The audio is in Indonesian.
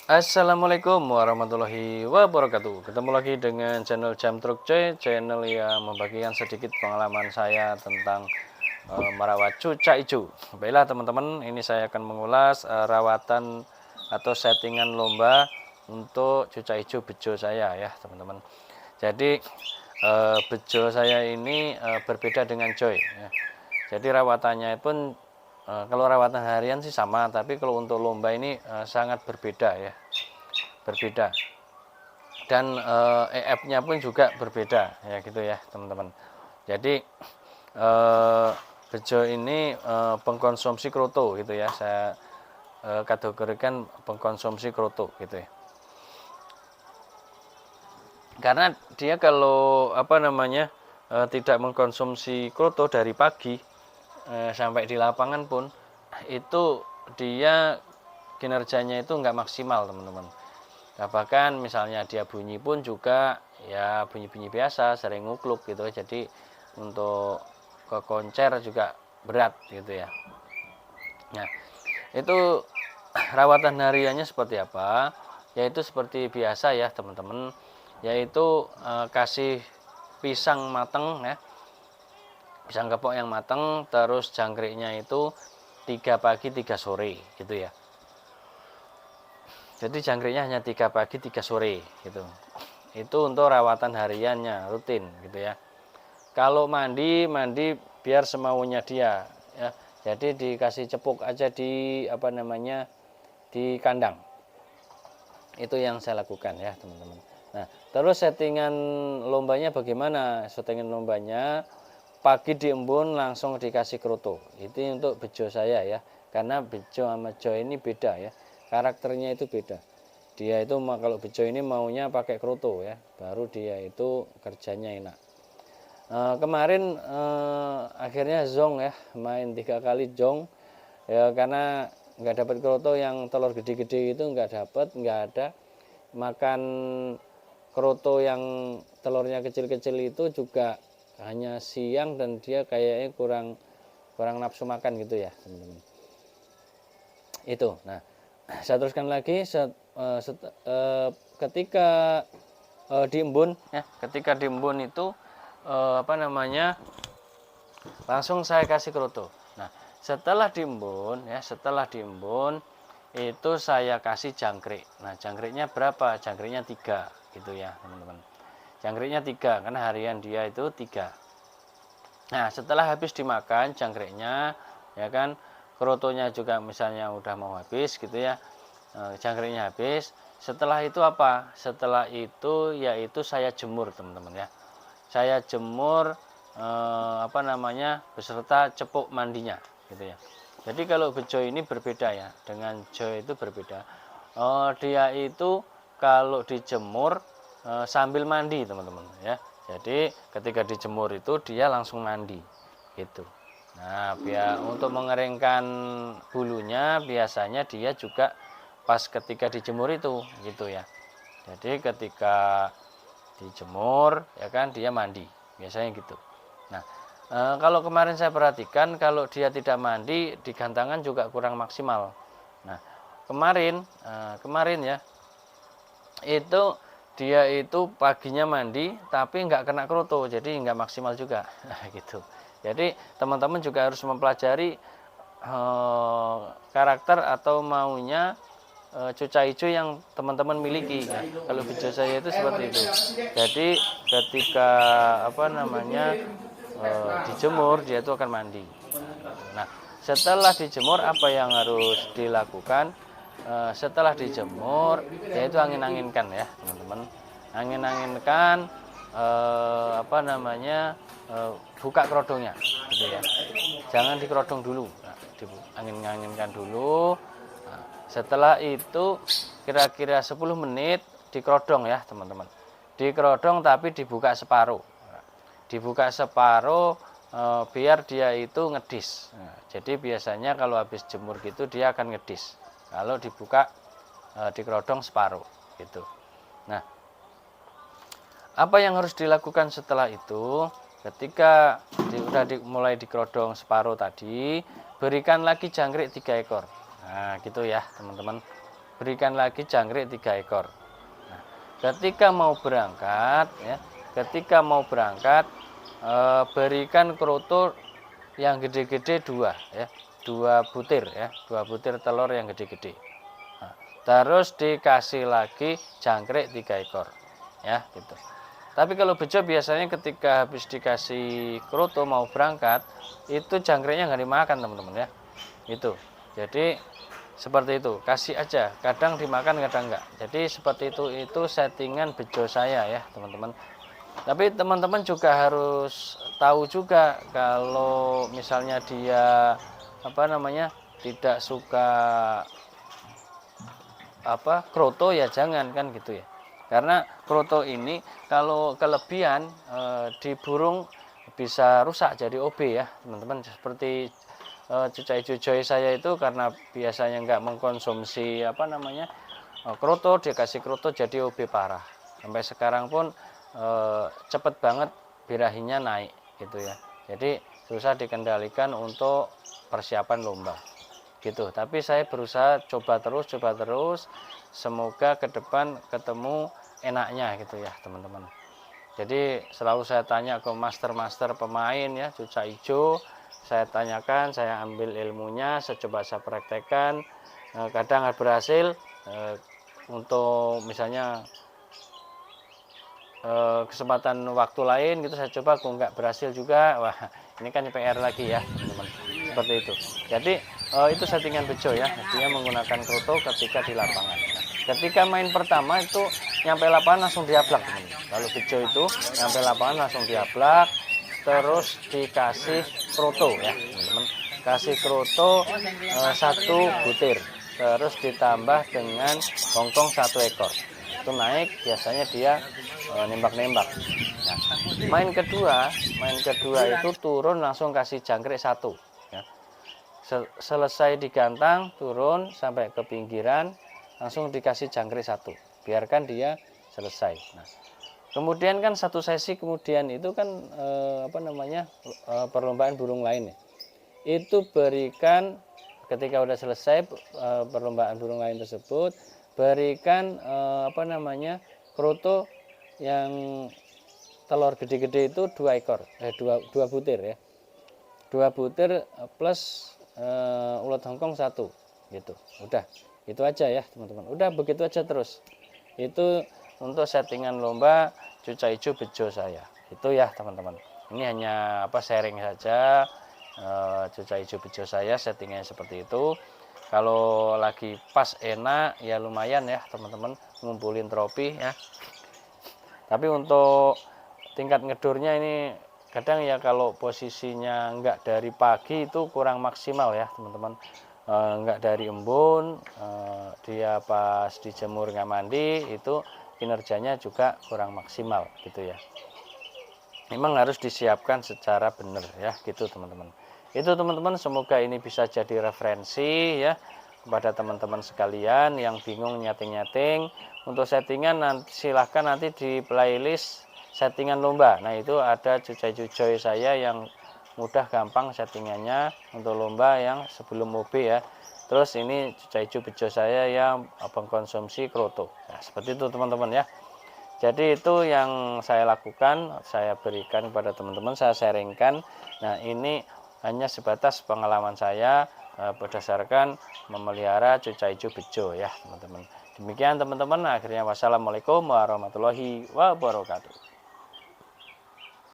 Assalamualaikum warahmatullahi wabarakatuh. Ketemu lagi dengan channel Jam Truk C, channel yang membagikan sedikit pengalaman saya tentang merawat cuca ijo. Baiklah teman-teman, ini saya akan mengulas rawatan atau settingan lomba untuk cuca ijo bejo saya ya teman-teman. Jadi bejo saya ini berbeda dengan Joy ya. Jadi rawatannya pun kalau rawatan harian sih sama, tapi kalau untuk lomba ini sangat berbeda ya, berbeda. Dan EF-nya pun juga berbeda ya gitu ya teman-teman. Jadi bejo ini pengkonsumsi kroto gitu ya, saya kategorikan pengkonsumsi kroto gitu ya. Karena dia kalau apa namanya tidak mengkonsumsi kroto dari pagi sampai di lapangan pun itu dia kinerjanya itu nggak maksimal teman-teman. Nah, bahkan misalnya dia bunyi pun juga ya bunyi-bunyi biasa, sering ngukluk gitu. Jadi untuk ke koncer juga berat gitu ya. Nah, itu rawatan hariannya seperti apa? Yaitu seperti biasa ya teman-teman, yaitu kasih pisang mateng ya, pisang kepok yang mateng, terus jangkriknya itu 3 pagi 3 sore gitu ya. Jadi jangkriknya hanya 3 pagi 3 sore gitu. Itu untuk rawatan hariannya rutin gitu ya. Kalau mandi biar semaunya dia ya. Jadi dikasih cepuk aja di apa namanya di kandang. Itu yang saya lakukan ya teman-teman. Nah terus settingan lombanya bagaimana? Settingan lombanya pagi diembun langsung dikasih kroto. Itu untuk bejo saya ya. Karena bejo sama jo ini beda ya. Karakternya itu beda. Dia itu kalau bejo ini maunya pakai kroto ya. Baru dia itu kerjanya enak. Kemarin akhirnya zong ya, main 3 kali zong ya, karena nggak dapat kroto yang telur gede-gede itu, nggak dapat, nggak ada. Makan kroto yang telurnya kecil-kecil itu juga hanya siang, dan dia kayaknya kurang nafsu makan gitu ya teman-teman. Itu nah saya teruskan lagi ketika diembun ya, ketika diembun itu apa namanya langsung saya kasih kroto. Nah setelah diembun ya, setelah diembun itu saya kasih jangkrik. Nah jangkriknya berapa? Jangkriknya 3 gitu ya teman-teman. Jangkriknya 3 karena harian dia itu 3. Nah setelah habis dimakan jangkriknya ya kan, krotonya juga misalnya udah mau habis gitu ya, jangkriknya habis. Setelah itu apa? Setelah itu yaitu saya jemur teman-teman ya. Saya jemur apa namanya beserta cepuk mandinya gitu ya. Jadi kalau bejo ini berbeda ya, dengan jo itu berbeda. Dia itu kalau dijemur sambil mandi teman-teman ya. Jadi ketika dijemur itu dia langsung mandi gitu. Nah biar untuk mengeringkan bulunya biasanya dia juga pas ketika dijemur itu gitu ya. Jadi ketika dijemur ya kan dia mandi biasanya gitu. Nah kalau kemarin saya perhatikan kalau dia tidak mandi di gantangan juga kurang maksimal. Nah kemarin ya itu dia itu paginya mandi tapi nggak kena kroto, jadi nggak maksimal juga gitu. Jadi teman-teman juga harus mempelajari karakter atau maunya cuca hijau yang teman-teman miliki ya. Kalau bejo saya itu seperti itu. Jadi ketika apa namanya dijemur dia itu akan mandi. Nah setelah dijemur apa yang harus dilakukan? Setelah dijemur yaitu angin-anginkan ya teman-teman. Angin-anginkan apa namanya buka kerodongnya gitu ya. Jangan dikerodong dulu. Nah, angin-anginkan dulu. Nah, setelah itu kira-kira 10 menit dikerodong ya teman-teman. Dikerodong tapi dibuka separuh. Nah, dibuka separuh biar dia itu ngedis. Nah, jadi biasanya kalau habis jemur gitu dia akan ngedis. Kalau dibuka dikerodong separuh gitu. Nah, apa yang harus dilakukan setelah itu? Ketika sudah mulai dikerodong separuh tadi, berikan lagi jangkrik 3 ekor. Nah, gitu ya, teman-teman. berikan lagi jangkrik 3 ekor. Nah, ketika mau berangkat ya, berikan kroto yang gede-gede 2 ya, 2 butir ya, 2 butir telur yang gede-gede. Nah, terus dikasih lagi jangkrik 3 ekor ya gitu. Tapi kalau bejo biasanya ketika habis dikasih kroto mau berangkat, itu jangkriknya nggak dimakan teman-teman ya. Itu. Jadi seperti itu, kasih aja. Kadang dimakan, kadang enggak. Jadi seperti itu settingan bejo saya ya teman-teman. Tapi teman-teman juga harus tahu juga kalau misalnya dia tidak suka kroto ya jangan kan gitu ya. Karena kroto ini kalau kelebihan di burung bisa rusak jadi OB ya teman-teman. Seperti cucai cucai saya itu karena biasanya nggak mengkonsumsi kroto, dikasih kroto jadi OB parah. Sampai sekarang pun cepet banget birahinya naik gitu ya. Jadi susah dikendalikan untuk persiapan lomba gitu. Tapi saya berusaha coba terus, semoga ke depan ketemu enaknya gitu ya teman-teman. Jadi selalu saya tanya ke master pemain ya, cuca hijau, saya tanyakan, saya ambil ilmunya, saya coba saya praktekkan. Kadang berhasil, untuk misalnya kesempatan waktu lain gitu saya coba, kok nggak berhasil juga, wah ini kan PR lagi ya teman-teman, seperti itu. Jadi itu settingan bejo ya, dia menggunakan kroto ketika di lapangan. Nah, ketika main pertama itu nyampe lapangan langsung diablak teman-teman. Kalau bejo itu nyampe lapangan langsung diablak, terus dikasih kroto ya teman-teman, kasih kroto 1 butir, terus ditambah dengan hongkong 1 ekor. Itu naik biasanya dia nembak-nembak. Nah, main kedua itu turun langsung kasih jangkrik 1 ya. Selesai digantang turun sampai ke pinggiran langsung dikasih jangkrik 1, biarkan dia selesai. Nah, kemudian kan 1 sesi kemudian itu kan perlombaan burung lain ya. Itu berikan ketika udah selesai perlombaan burung lain tersebut, berikan kroto yang telur gede-gede itu 2 ekor, 2 butir ya, 2 butir plus ulat hongkong 1 gitu. Udah itu aja ya teman-teman, udah begitu aja terus. Itu untuk settingan lomba cuca hijau bejo saya itu ya teman-teman. Ini hanya sharing saja, cuca hijau bejo saya settingnya seperti itu. Kalau lagi pas enak ya lumayan ya teman-teman, ngumpulin trofi ya. Tapi untuk tingkat ngedurnya ini kadang ya kalau posisinya enggak dari pagi itu kurang maksimal ya teman-teman. Enggak dari embun, dia pas dijemur nggak mandi itu kinerjanya juga kurang maksimal gitu ya. Memang harus disiapkan secara benar ya gitu teman-teman. Itu teman-teman, semoga ini bisa jadi referensi ya kepada teman-teman sekalian yang bingung nyating-nyating. Untuk settingan silahkan nanti di playlist settingan lomba. Nah itu ada cucai-cucai saya yang mudah gampang settingannya untuk lomba yang sebelum OB ya. Terus ini cucai hijau bejo saya yang mengkonsumsi kroto. Nah, seperti itu teman-teman ya. Jadi itu yang saya lakukan, saya berikan kepada teman-teman, saya sharingkan. Nah ini hanya sebatas pengalaman saya berdasarkan memelihara cuca hijau bejo ya teman-teman. Demikian teman-teman, akhirnya wassalamualaikum warahmatullahi wabarakatuh.